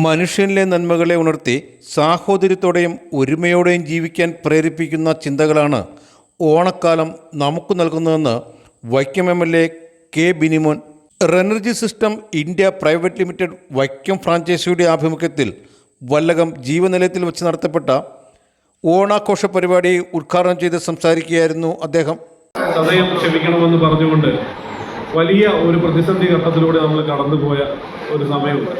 മനുഷ്യനിലെ നന്മകളെ ഉണർത്തി സാഹോദര്യത്തോടെയും ഒരുമയോടെയും ജീവിക്കാൻ പ്രേരിപ്പിക്കുന്ന ചിന്തകളാണ് ഓണക്കാലം നമുക്ക് നൽകുന്നതെന്ന് Vaikom MLA. K Binimon. Renergy system India private limited Vaikom ഫ്രാഞ്ചൈസിയുടെ ആഭിമുഖ്യത്തിൽ വല്ലകം ജീവനിലയത്തിൽ വെച്ച് നടത്തപ്പെട്ട ഓണാഘോഷ പരിപാടി ഉദ്ഘാടനം ചെയ്ത് സംസാരിക്കുകയായിരുന്നു അദ്ദേഹം. സദയം ക്ഷമിക്കണമെന്ന് പറഞ്ഞുകൊണ്ട് വലിയ ഒരു പ്രതിസന്ധി ഘട്ടത്തിലൂടെ നമ്മൾ കടന്നുപോയ ഒരു സമയമുണ്ട്.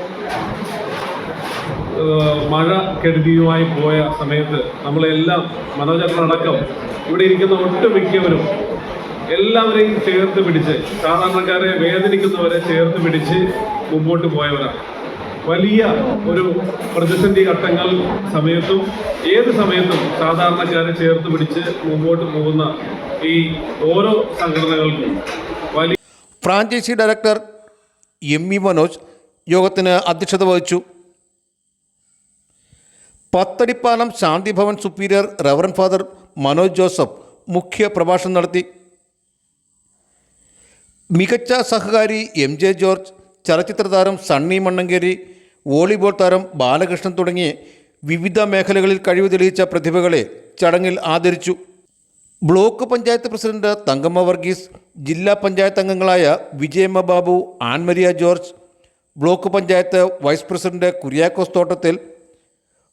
മഴ കെടുതിയുമായി പോയ സമയത്ത് നമ്മളെല്ലാം മനോജനടക്കം ഇവിടെ ഇരിക്കുന്ന ഒട്ടുമിക്കവരും എല്ലാവരെയും ചേർത്ത് പിടിച്ച്, സാധാരണക്കാരെ വേദനിക്കുന്നവരെ ചേർത്ത് പിടിച്ച് മുമ്പോട്ട് പോയവരാണ്. വലിയ ഒരു പ്രതിസന്ധി ഘട്ടങ്ങൾ സമയത്തും ഏത് സമയത്തും സാധാരണക്കാരെ ചേർത്ത് പിടിച്ച് മുമ്പോട്ട് പോകുന്ന ഈ ഓരോ സംഘടനകൾക്കും വലിയ. Franchise director എം.ഇ. മനോജ് യോഗത്തിന് അധ്യക്ഷത വഹിച്ചു. Pathadipalam Shanti Bhavan superior reverend father Manoj Joseph മുഖ്യ പ്രഭാഷണം നടത്തി. മികച്ച സഹകാരി എം.ജെ. ജോർജ്, ചലച്ചിത്ര താരം സണ്ണി മണ്ണങ്കേരി, വോളിബോൾ താരം ബാലകൃഷ്ണൻ തുടങ്ങിയ വിവിധ മേഖലകളിൽ കഴിവ് തെളിയിച്ച പ്രതിഭകളെ ചടങ്ങിൽ ആദരിച്ചു. ബ്ലോക്ക് പഞ്ചായത്ത് പ്രസിഡന്റ് തങ്കമ്മ വർഗീസ്, ജില്ലാ പഞ്ചായത്ത് അംഗങ്ങളായ Vijayamma Babu, Annmaria George, block panchayat vice president Kuriakose Thottathil,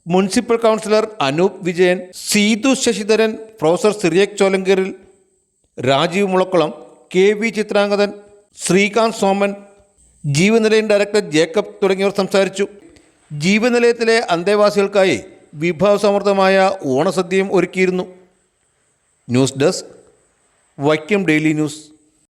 municipal councillor Anoop Vijayan, Seethu Sasidharan, professor Cyriac Cholankeril, Rajeev Mulakkulam, KV. Chithrangathan, Sreekanth Soman, Jeevanilayam director Jacob തുടങ്ങിയവർ സംസാരിച്ചു. ജീവനിലയത്തിലെ അന്തേവാസികൾക്കായി വിഭവസമൃദ്ധമായ ഓണസദ്യയും ഒരുക്കിയിരുന്നു. News desk, Vaikom daily news.